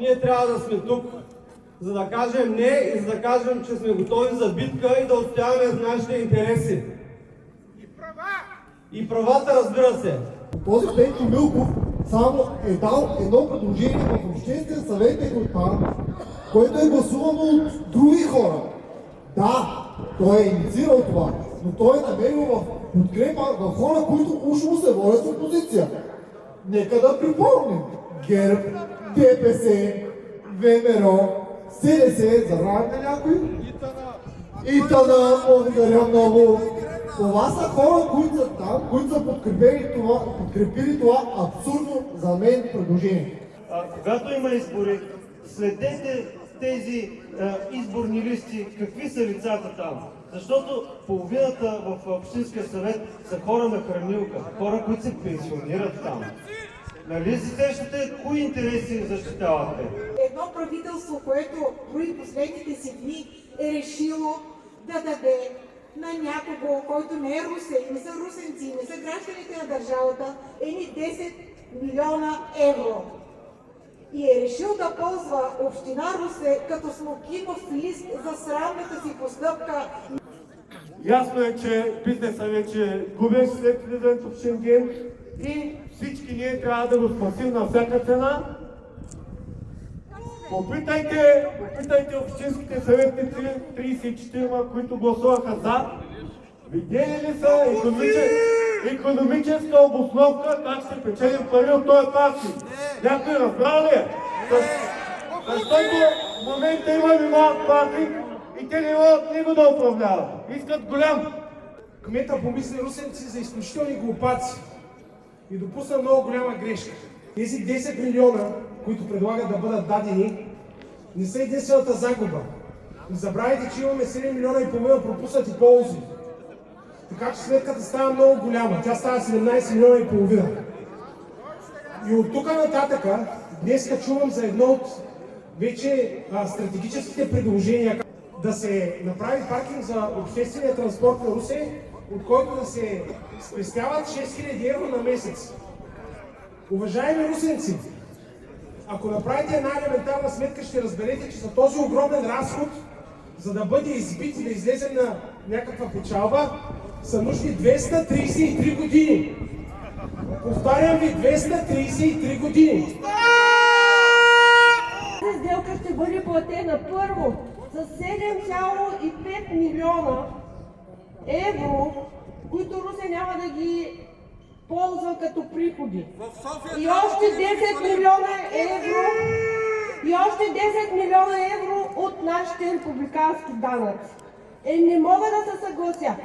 ние трябва да сме тук, за да кажем не и за да кажем, че сме готови за битка и да отстояваме нашите интереси. И правата, разбира се. Този Пенчо Милков само е дал едно предложение в Обществен съвет Екотар, което е гласувано от други хора. Да, той е инициирал това, но той е намерил в подкрепа в хора, които уж му се водят опозиция. Нека да припомним. ГЕРБ, ДПС, ВМРО, СДС, забравяте някой? ИТНА, благодаря много. Това са хора, които са там, които са подкрепили това абсурдно за мен предложение. Когато има избори, следете тези изборни листи, какви са лицата там. Защото половината в Общинския съвет са хора на хранилка, хора, които се пенсионират там. Нали се сещате, кои интереси защитавате? Едно правителство, което при последните си дни е решило да даде на някого, който не е русен, не са русенци, не са гражданите на държавата, едни 10 милиона евро. И е решил да ползва община Русе като смокинов лист за срамната си постъпка. Ясно е, че бизнесът вече губеше след влизането в Шенген и всички ние трябва да го спасим на всяка цена. Попитайте общинските съветници, 34, които гласуваха за, видели ли са икономическа обосновка как ще печелим пари от този партий? Някой разбрал ли е? Защото в момента имаме малък партий и те не могат него да управляват. Искат голям. Кмета помисли русенци за изключителни глупаци и допусна много голяма грешка. Тези 10 милиона, които предлагат да бъдат дадени, не са единствената загуба. Не забравяйте, че имаме 7 милиона и половина пропуснати ползи. Така че сметката става много голяма. Тя става 17 милиона и половина. И от тук нататъка, днеска чувам за едно от вече стратегическите предложения да се направи паркинг за обществения транспорт на Русе, от който да се спестяват 6000 евро на месец. Уважаеми русенци, ако направите една елементарна сметка, ще разберете, че за този огромен разход, за да бъде избит и да излезем на някаква печалба, са нужни 233 години. Повтарям ви, 233 години. Тази сделка ще бъде платена първо с 7,5 милиона евро, които Русе няма да ги ползва като приходи. И още 10 милиона евро, от нашите републикански данъци. Не мога да се съглася.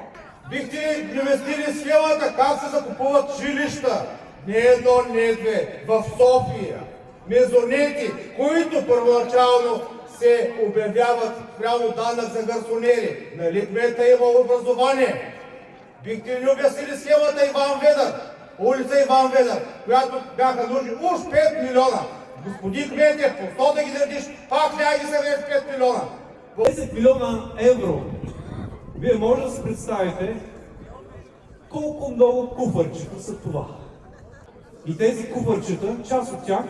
Бихте ли инвестирали схемата как се закупуват жилища? Не едно, не две. В София. Мезонети, които първоначално се обявяват прямо данък за гарсонери. Нали кмета има образование? Бихте ли обяснили схемата Иван Ведър? Улица Иван Ведър, която бяха нужни уж 5 милиона. Господин кмете, по 100 да ги дадиш, пак няма ги съвеш 5 милиона. 10 милиона евро. Вие може да си представите колко много куфарчета са това. И тези куфарчета, част от тях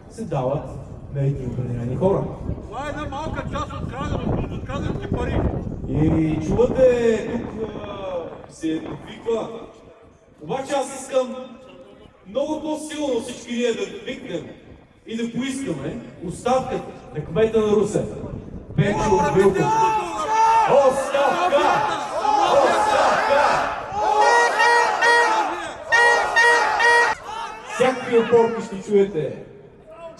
се дават на едни определени хора. Това е една малка част от крадените пари. И чувате, тук се подвиква. Обаче аз искам много по-силно всички ние да викнем и да поискаме оставката на кмета на Русе. Пенчо Милков. Оставка! Оставка! Всякакви опорки ще чуете,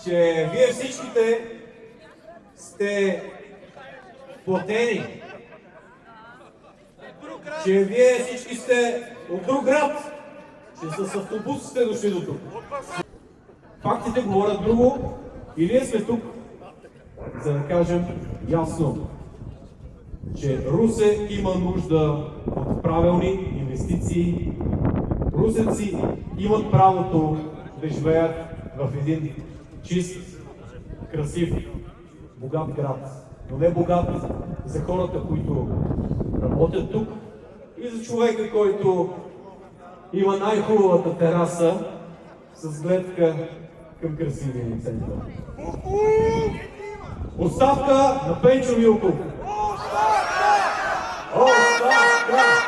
че вие всичките сте платени, че вие всички сте от друг град, че с автобус сте дошли до тук. Фактите говорят друго и ние сме тук, за да кажем ясно, че Русе има нужда от правилни инвестиции. Русенци имат правото да живеят в един чист, красив, богат град. Но не богат за хората, които работят тук и за човека, който има най-хубавата тераса с гледка към красивия център. Оставка на Пенчо Милков! Оставка!